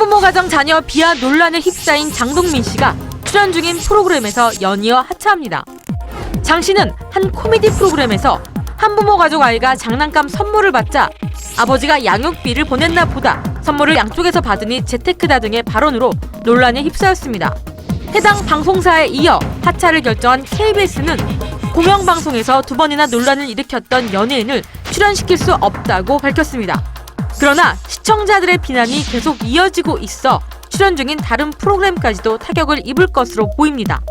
한부모 가정 자녀 비하 논란에 휩싸인 장동민 씨가 출연 중인 프로그램에서 연이어 하차합니다. 장 씨는 한 코미디 프로그램에서 한부모 가족 아이가 장난감 선물을 받자 아버지가 양육비를 보냈나 보다 선물을 양쪽에서 받으니 재테크다 등의 발언으로 논란에 휩싸였습니다. 해당 방송사에 이어 하차를 결정한 KBS는 공영방송에서 2번이나 논란을 일으켰던 연예인을 출연시킬 수 없다고 밝혔습니다. 그러나 시청자들의 비난이 계속 이어지고 있어 출연 중인 다른 프로그램까지도 타격을 입을 것으로 보입니다.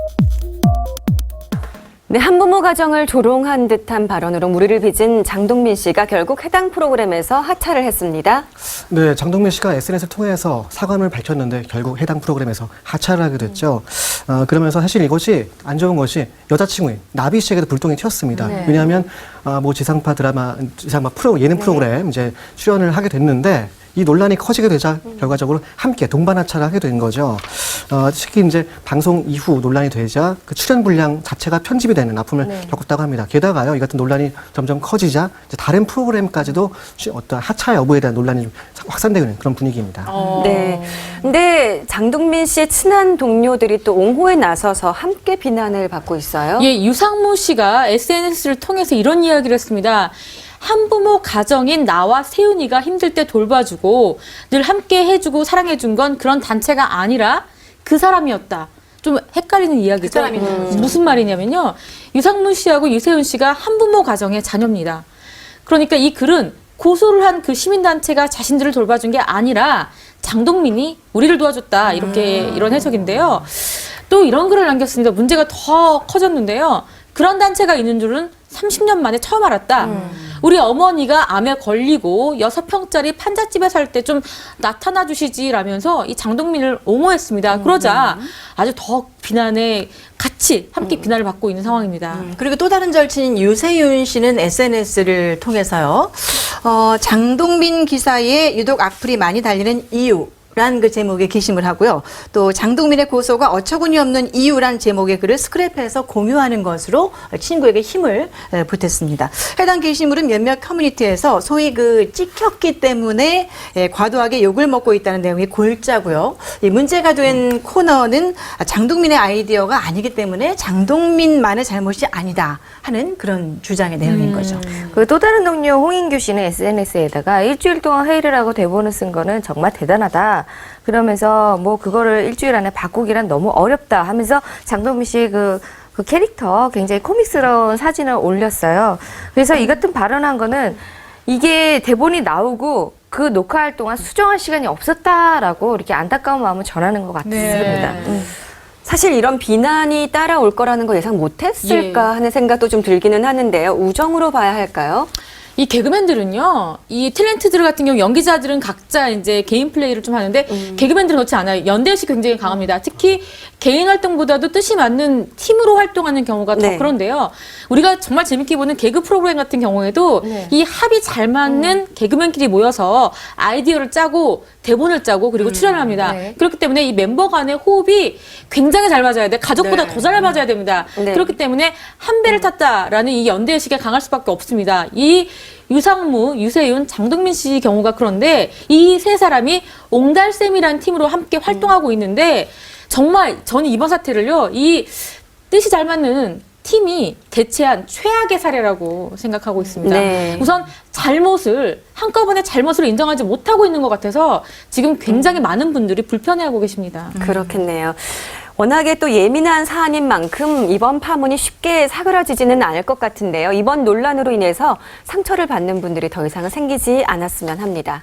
네, 한부모 가정을 조롱한 듯한 발언으로 물의를 빚은 장동민 씨가 결국 해당 프로그램에서 하차를 했습니다. 네, 장동민 씨가 SNS를 통해서 사과를 밝혔는데 결국 해당 프로그램에서 하차를 하게 됐죠. 그러면서 사실 이것이 안 좋은 것이 여자친구인 나비 씨에게도 불똥이 튀었습니다. 네. 왜냐하면 뭐 지상파 드라마, 지상파 예능 프로그램 이제 출연을 하게 됐는데 이 논란이 커지게 되자 결과적으로 함께 동반 하차를 하게 된 거죠. 특히 이제 방송 이후 논란이 되자 그 출연 분량 자체가 편집이 되는 아픔을 겪었다고 합니다. 게다가요, 이 같은 논란이 점점 커지자 이제 다른 프로그램까지도 어떤 하차 여부에 대한 논란이 좀 확산되고 있는 그런 분위기입니다. 네. 근데 장동민 씨의 친한 동료들이 또 옹호에 나서서 함께 비난을 받고 있어요. 예, 유상무 씨가 SNS를 통해서 이런 이야기를 했습니다. 한부모 가정인 나와 세윤이가 힘들 때 돌봐주고 늘 함께 해주고 사랑해준 건 그런 단체가 아니라 그 사람이었다. 좀 헷갈리는 이야기죠. 무슨 말이냐면요. 유상무 씨하고 유세윤 씨가 한부모 가정의 자녀입니다. 그러니까 이 글은 고소를 한 그 시민단체가 자신들을 돌봐준 게 아니라 장동민이 우리를 도와줬다. 이런 해석인데요. 또 이런 글을 남겼습니다. 문제가 더 커졌는데요. 그런 단체가 있는 줄은 30년 만에 처음 알았다. 우리 어머니가 암에 걸리고 6평짜리 판잣집에 살 때 좀 나타나 주시지라면서 이 장동민을 옹호했습니다. 그러자 아주 더 비난에 같이 함께 비난을 받고 있는 상황입니다. 그리고 또 다른 절친인 유세윤 씨는 SNS를 통해서요. 장동민 기사에 유독 악플이 많이 달리는 이유. 라는 그 제목의 게시물 하고요. 또 장동민의 고소가 어처구니 없는 이유란 제목의 글을 스크랩해서 공유하는 것으로 친구에게 힘을 보탰습니다. 해당 게시물은 몇몇 커뮤니티에서 소위 그 찍혔기 때문에 과도하게 욕을 먹고 있다는 내용이 골자고요. 이 문제가 된 코너는 장동민의 아이디어가 아니기 때문에 장동민만의 잘못이 아니다 하는 그런 주장의 내용인 거죠. 그 또 다른 동료 홍인규 씨는 SNS에다가 일주일 동안 회의를 하고 대본을 쓴 거는 정말 대단하다. 그러면서 뭐 그거를 일주일 안에 바꾸기란 너무 어렵다 하면서 장동민 씨 그 캐릭터 굉장히 코믹스러운 사진을 올렸어요. 그래서 이 같은 발언한 거는 이게 대본이 나오고 그 녹화할 동안 수정할 시간이 없었다라고 이렇게 안타까운 마음을 전하는 것 같습니다. 사실 이런 비난이 따라올 거라는 거 예상 못했을까 하는 생각도 좀 들기는 하는데요. 우정으로 봐야 할까요? 이 개그맨들은요, 이 탤런트들 같은 경우 연기자들은 각자 이제 개인 플레이를 좀 하는데 개그맨들은 그렇지 않아요. 연대의식이 굉장히 강합니다. 특히 개인 활동보다도 뜻이 맞는 팀으로 활동하는 경우가 더 그런데요. 우리가 정말 재밌게 보는 개그 프로그램 같은 경우에도 이 합이 잘 맞는 개그맨끼리 모여서 아이디어를 짜고 대본을 짜고 그리고 출연을 합니다. 그렇기 때문에 이 멤버 간의 호흡이 굉장히 잘 맞아야 돼. 가족보다 더 잘 맞아야 됩니다. 그렇기 때문에 한 배를 탔다라는 이 연대의식이 강할 수밖에 없습니다. 이 유상무, 유세윤, 장동민 씨 경우가 그런데 이 세 사람이 옹달샘이라는 팀으로 함께 활동하고 있는데 정말 저는 이번 사태를요, 이 뜻이 잘 맞는 팀이 대체한 최악의 사례라고 생각하고 있습니다. 우선 한꺼번에 잘못을 인정하지 못하고 있는 것 같아서 지금 굉장히 많은 분들이 불편해하고 계십니다. 그렇겠네요. 워낙에 또 예민한 사안인 만큼 이번 파문이 쉽게 사그라지지는 않을 것 같은데요. 이번 논란으로 인해서 상처를 받는 분들이 더 이상은 생기지 않았으면 합니다.